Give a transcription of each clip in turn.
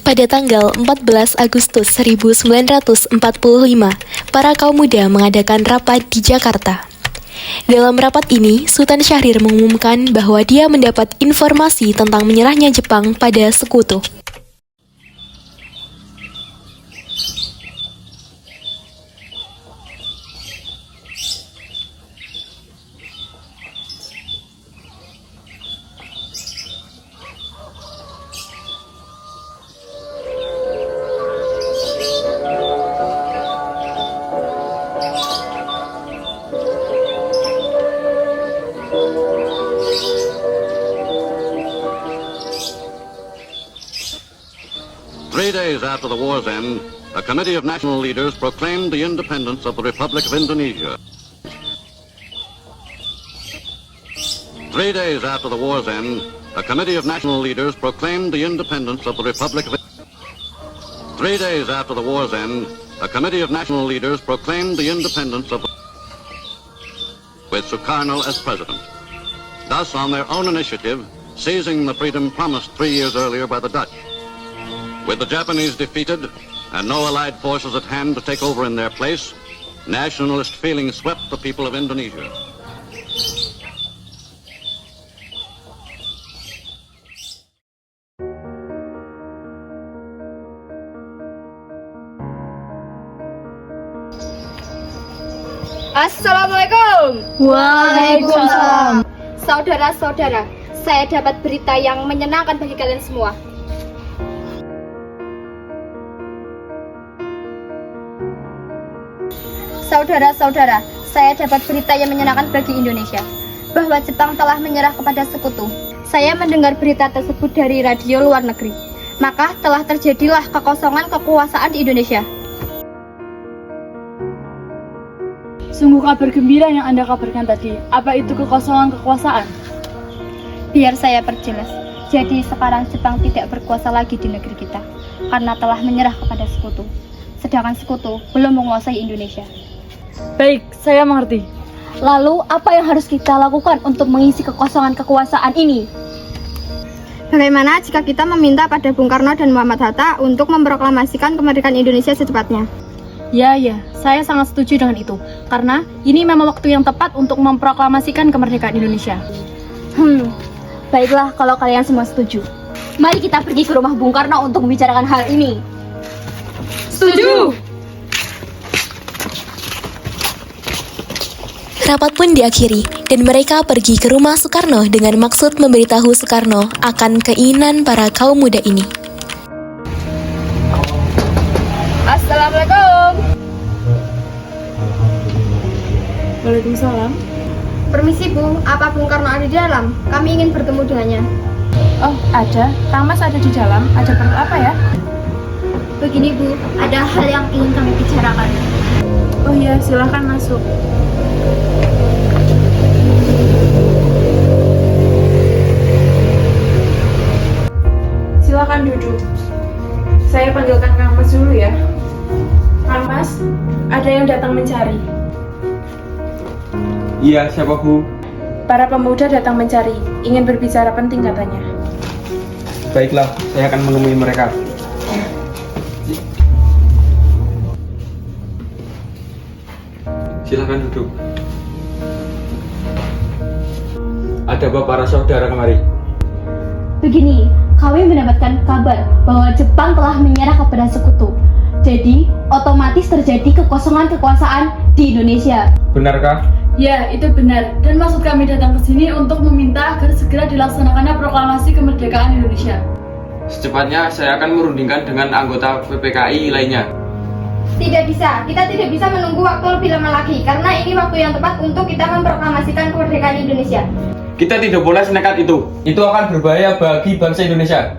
Pada tanggal 14 Agustus 1945, para kaum muda mengadakan rapat di Jakarta. Dalam rapat ini, Sultan Syahrir mengumumkan bahwa dia mendapat informasi tentang menyerahnya Jepang pada Sekutu. Three days after the war's end, a committee of national leaders proclaimed the independence of the Republic of Indonesia. 3 days after the war's end, a committee of national leaders proclaimed the independence of the Republic of 3 days after the war's end, a committee of national leaders proclaimed the independence of with Sukarno as president. Thus, on their own initiative, seizing the freedom promised 3 years earlier by the Dutch. With the Japanese defeated and no Allied forces at hand to take over in their place, nationalist feeling swept the people of Indonesia. Assalamualaikum. Waalaikumsalam. Saudara-saudara, saya dapat berita yang menyenangkan bagi kalian semua. Saudara-saudara, saya dapat berita yang menyenangkan bagi Indonesia, bahwa Jepang telah menyerah kepada Sekutu. Saya mendengar berita tersebut dari radio luar negeri. Maka telah terjadilah kekosongan kekuasaan di Indonesia. Sungguh kabar gembira yang Anda kabarkan tadi. Apa itu kekosongan kekuasaan? Biar saya perjelas. Jadi sekarang Jepang tidak berkuasa lagi di negeri kita, karena telah menyerah kepada Sekutu. Sedangkan Sekutu belum menguasai Indonesia. Baik, saya mengerti. Lalu, apa yang harus kita lakukan untuk mengisi kekosongan kekuasaan ini? Bagaimana jika kita meminta pada Bung Karno dan Muhammad Hatta untuk memproklamasikan kemerdekaan Indonesia secepatnya? Ya, saya sangat setuju dengan itu. Karena ini memang waktu yang tepat untuk memproklamasikan kemerdekaan Indonesia. Baiklah kalau kalian semua setuju. Mari kita pergi ke rumah Bung Karno untuk membicarakan hal ini. Setuju! Rapat pun diakhiri, dan mereka pergi ke rumah Soekarno dengan maksud memberitahu Soekarno akan keinginan para kaum muda ini. Assalamualaikum. Waalaikumsalam. Permisi Bu, apa Bung Karno ada di dalam? Kami ingin bertemu dengannya. Oh, ada. Kang Mas ada di dalam. Ada perlu apa ya? Begini Bu, ada hal yang ingin kami bicarakan. Oh iya, silahkan masuk. Silakan duduk. Saya panggilkan Kang Mas dulu ya. Kang Mas, ada yang datang mencari. Iya, siapa Bu? Para pemuda datang mencari, ingin berbicara penting katanya. Baiklah, saya akan menemui mereka. Silakan duduk. Ada apa para saudara kemari? Begini, kami mendapatkan kabar bahwa Jepang telah menyerah kepada Sekutu. Jadi, otomatis terjadi kekosongan kekuasaan di Indonesia. Benarkah? Ya, itu benar. Dan maksud kami datang ke sini untuk meminta agar segera dilaksanakannya proklamasi kemerdekaan Indonesia. Secepatnya saya akan merundingkan dengan anggota PPKI lainnya. Tidak bisa, kita tidak bisa menunggu waktu lebih lama lagi, karena ini waktu yang tepat untuk kita memproklamasikan kemerdekaan Indonesia. Kita tidak boleh senekat itu. Itu akan berbahaya bagi bangsa Indonesia.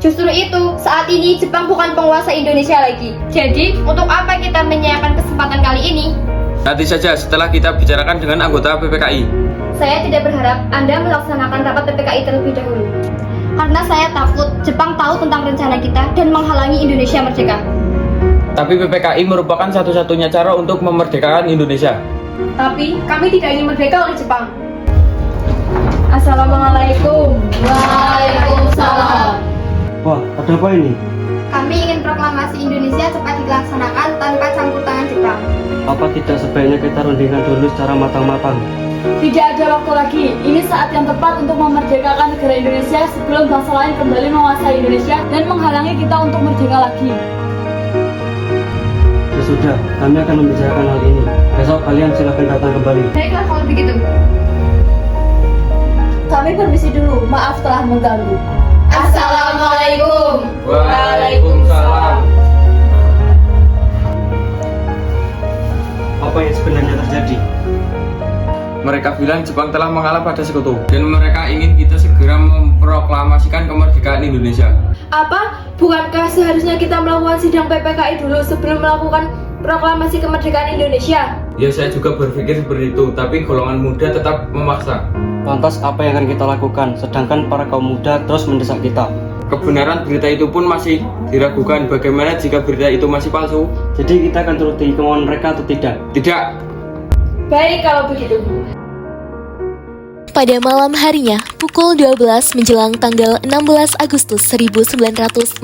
Justru itu, saat ini Jepang bukan penguasa Indonesia lagi. Jadi, untuk apa kita menyayangkan kesempatan kali ini? Nanti saja setelah kita bicarakan dengan anggota PPKI. Saya tidak berharap Anda melaksanakan rapat PPKI terlebih dahulu. Karena saya takut Jepang tahu tentang rencana kita dan menghalangi Indonesia merdeka. Tapi PPKI merupakan satu-satunya cara untuk memerdekakan Indonesia. Tapi, kami tidak ingin merdeka oleh Jepang. Assalamualaikum. Waalaikumsalam. Ada apa ini? Kami ingin proklamasi Indonesia cepat dilaksanakan tanpa campur tangan Jepang. Apa tidak sebaiknya kita rundingkan dulu secara matang-matang? Tidak ada waktu lagi. Ini saat yang tepat untuk memerdekakan negara Indonesia sebelum bangsa lain kembali menguasai Indonesia dan menghalangi kita untuk merdeka lagi. Ya sudah, kami akan membicarakan hal ini. Besok kalian silahkan datang kembali. Baiklah kalau begitu. Kami permisi dulu, maaf telah mengganggu. Assalamualaikum. Waalaikumsalam. Apa yang sebenarnya terjadi? Mereka bilang Jepang telah mengalah pada sekutu dan mereka ingin kita segera memproklamasikan kemerdekaan Indonesia. Apa? Bukankah seharusnya kita melakukan sidang PPKI dulu sebelum melakukan proklamasi kemerdekaan Indonesia? Ya saya juga berpikir seperti itu, tapi golongan muda tetap memaksa. Lantas apa yang akan kita lakukan? Sedangkan para kaum muda terus mendesak kita. Kebenaran berita itu pun masih diragukan. Bagaimana jika berita itu masih palsu? Jadi kita akan turuti kemauan mereka atau tidak? Tidak. Baik kalau begitu. Pada malam harinya, pukul 12 menjelang tanggal 16 Agustus 1945,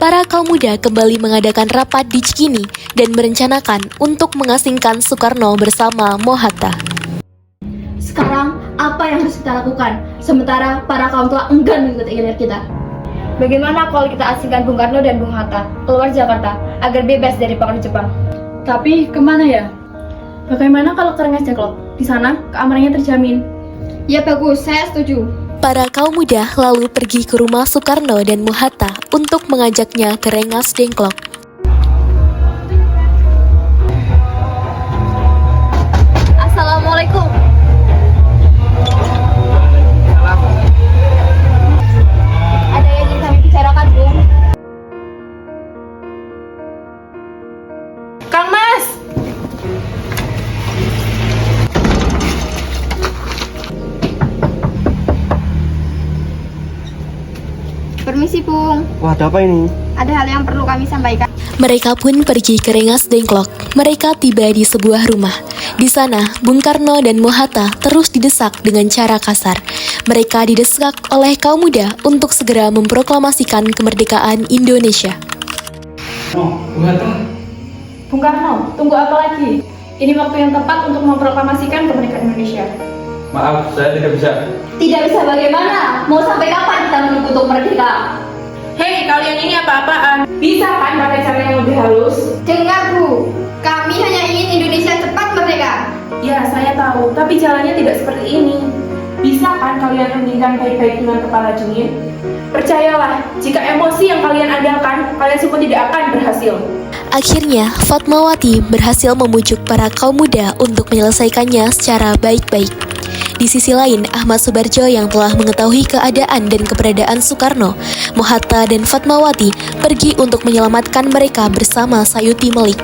para kaum muda kembali mengadakan rapat di Cikini dan merencanakan untuk mengasingkan Soekarno bersama Mohatta. Sekarang apa yang harus kita lakukan? Sementara para kaum telah enggan mengikuti keinginan kita. Bagaimana kalau kita asingkan Bung Karno dan Bung Hatta keluar Jakarta agar bebas dari pengaruh Jepang? Tapi kemana ya? Bagaimana kalau ke Rengas Dengklok? Di sana keamanannya terjamin. Ya bagus, saya setuju. Para kaum muda lalu pergi ke rumah Soekarno dan Mohatta untuk mengajaknya ke Rengas Dengklok. Assalamualaikum. Ada yang ingin kami bicarakan, Bung? Kang Mas! Permisi, Bung. Wah, ada apa ini? Ada hal yang perlu kami sampaikan. Mereka pun pergi ke Rengas Dengklok. Mereka tiba di sebuah rumah. Di sana, Bung Karno dan Mohatta terus didesak dengan cara kasar. Mereka didesak oleh kaum muda untuk segera memproklamasikan kemerdekaan Indonesia. Bung Karno, tunggu apa lagi? Ini waktu yang tepat untuk memproklamasikan kemerdekaan Indonesia. Maaf, saya tidak bisa. Tidak bisa bagaimana? Mau sampai kapan kita menunggu untuk merdeka? Hei, kalian ini apa-apaan? Bisa kan pakai cara yang lebih halus? Dengar, Bu. Kami hanya ingin Indonesia cepat merdeka. Ya, saya tahu, tapi jalannya tidak seperti ini. Bisa kan kalian rundingkan baik-baik dengan kepala dingin? Percayalah, jika emosi yang kalian andalkan, kalian semua tidak akan berhasil. Akhirnya, Fatmawati berhasil memujuk para kaum muda untuk menyelesaikannya secara baik-baik. Di sisi lain, Ahmad Subarjo yang telah mengetahui keadaan dan keberadaan Soekarno, Mohatta dan Fatmawati pergi untuk menyelamatkan mereka bersama Sayuti Melik.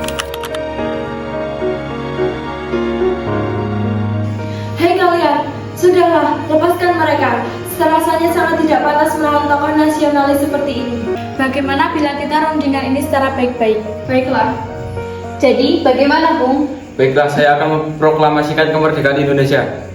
Hei kalian, sudahlah, lepaskan mereka. Rasanya sangat tidak pantas melawan tokoh nasionalis seperti ini. Bagaimana bila kita rundingkan ini secara baik-baik? Baiklah. Jadi, bagaimana, Bung? Baiklah, saya akan memproklamasikan kemerdekaan Indonesia.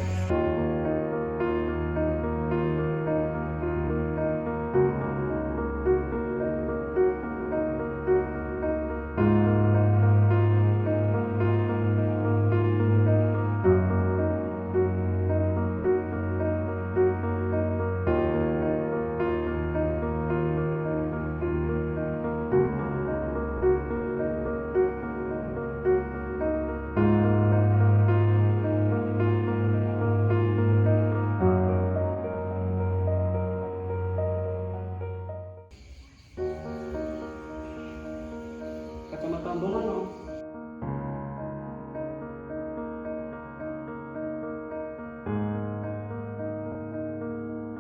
Kacamata Bung Karno.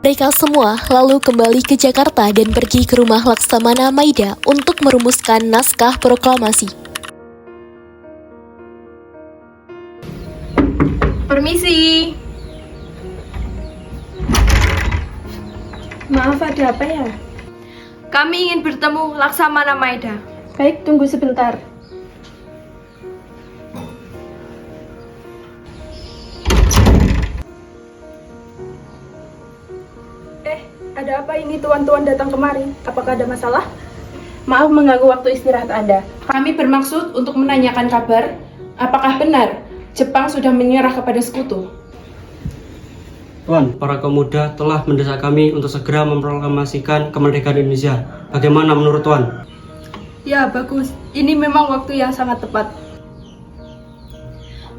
Mereka semua lalu kembali ke Jakarta dan pergi ke rumah Laksamana Maida untuk merumuskan naskah proklamasi. Permisi. Maaf, ada apa ya? Kami ingin bertemu Laksamana Maida. Baik, tunggu sebentar. Ada apa ini tuan-tuan datang kemari? Apakah ada masalah? Maaf mengganggu waktu istirahat Anda. Kami bermaksud untuk menanyakan kabar, apakah benar Jepang sudah menyerah kepada sekutu? Tuan, para kaum muda telah mendesak kami untuk segera memproklamasikan kemerdekaan Indonesia. Bagaimana menurut Tuan? Ya, bagus. Ini memang waktu yang sangat tepat.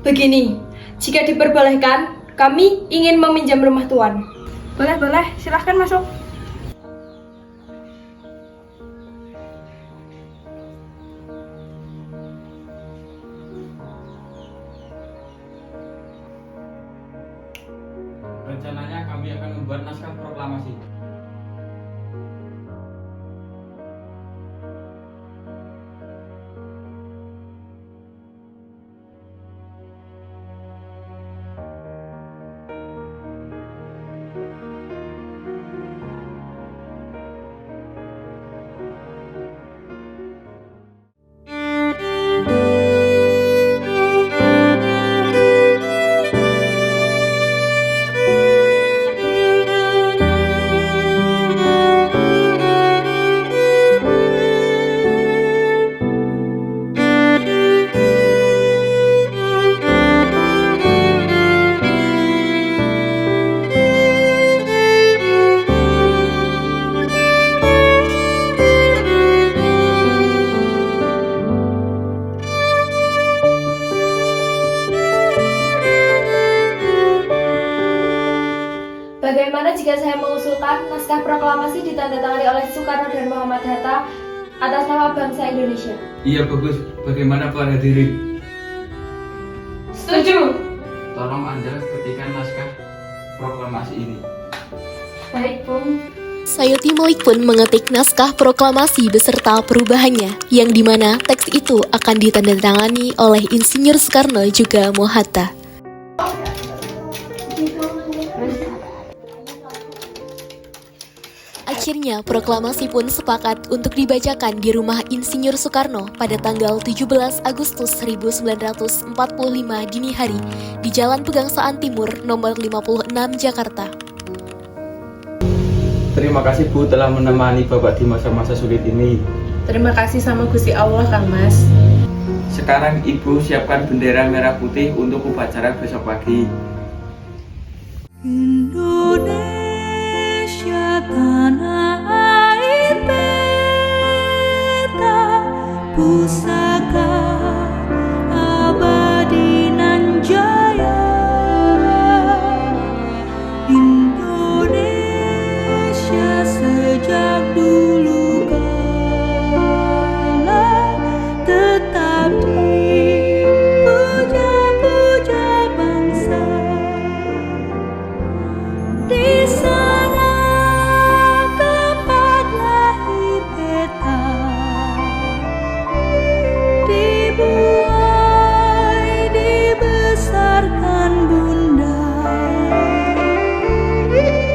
Begini, jika diperbolehkan, kami ingin meminjam rumah Tuan. Boleh, silahkan masuk. Rencananya kami akan membuat naskah proklamasi. Bagaimana jika saya mengusulkan naskah proklamasi ditandatangani oleh Soekarno dan Muhammad Hatta atas nama bangsa Indonesia? Iya bagus, bagaimana Pak Hadirin? Setuju. Tolong Anda ketikkan naskah proklamasi ini. Baik, Bung. Sayuti Malik pun mengetik naskah proklamasi beserta perubahannya, yang dimana teks itu akan ditandatangani oleh Insinyur Soekarno juga Mohatta. Akhirnya, proklamasi pun sepakat untuk dibacakan di rumah Insinyur Soekarno pada tanggal 17 Agustus 1945 dini hari di Jalan Pegangsaan Timur nomor 56 Jakarta. Terima kasih Bu telah menemani Bapak di masa-masa sulit ini. Terima kasih sama Gusti Allah, Kang Mas. Sekarang Ibu siapkan bendera merah putih untuk upacara besok pagi. Indonesia tanah air beta pusaka abadi nan jaya. Indonesia sejak dulu kala tetap dipuja-puja bangsa. Di sana tempat lahir beta, dibuai dibesarkan bunda,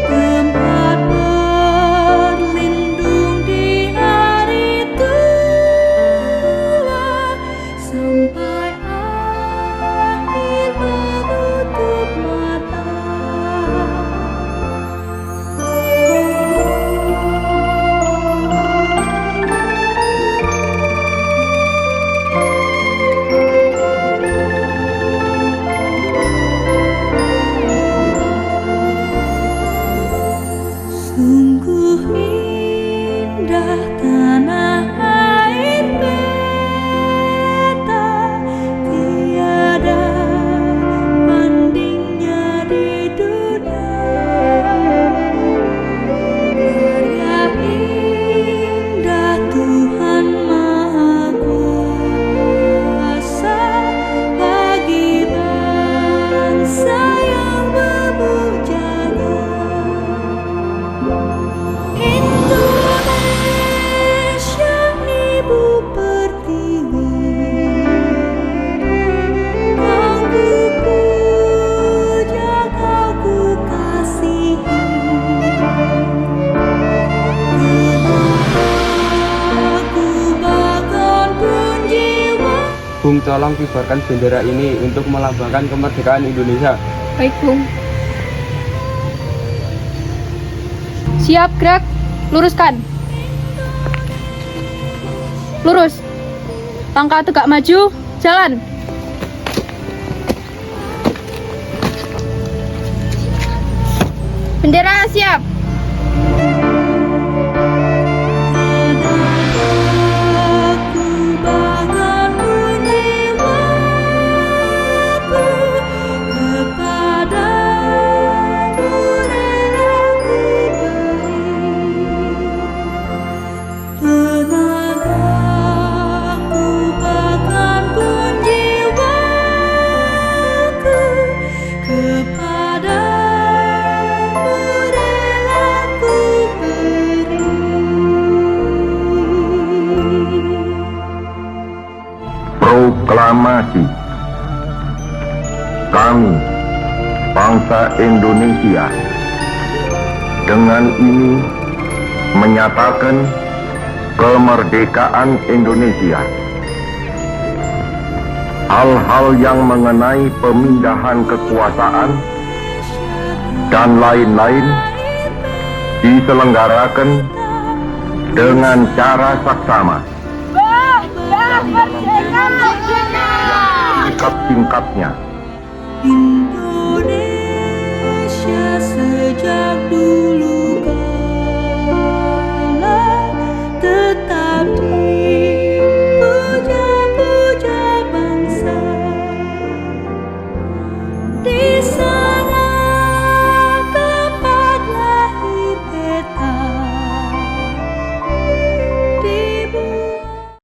tempat berlindung di hari tua sampai akhir menutup mata. Sungguh indah tanah air beta, tiada bandingnya di dunia. Karya indah Tuhan Maha Kuasa bagi bangsa yang berbujaga. Indonesia ibu pertiwi, kau ku puja, kau ku kasihi. Aku bahkan pun jiwa. Bung tolong kibarkan bendera ini untuk melambangkan kemerdekaan Indonesia. Baik, Bung. Siap, gerak. Luruskan. Lurus. Langkah tegak maju. Jalan. Bendera siap. Aku bahkan menyewaku kepadamu rela ku beri. Tenagaku bahkan pun jiwaku kepadamu rela ku beri. Proklamasi. Kami, bangsa Indonesia, dengan ini menyatakan kemerdekaan Indonesia. Hal-hal yang mengenai pemindahan kekuasaan dan lain-lain diselenggarakan dengan cara saksama. Tingkat-tingkatnya. Indonesia sejak dulu kala tetap dipuja-puja bangsa.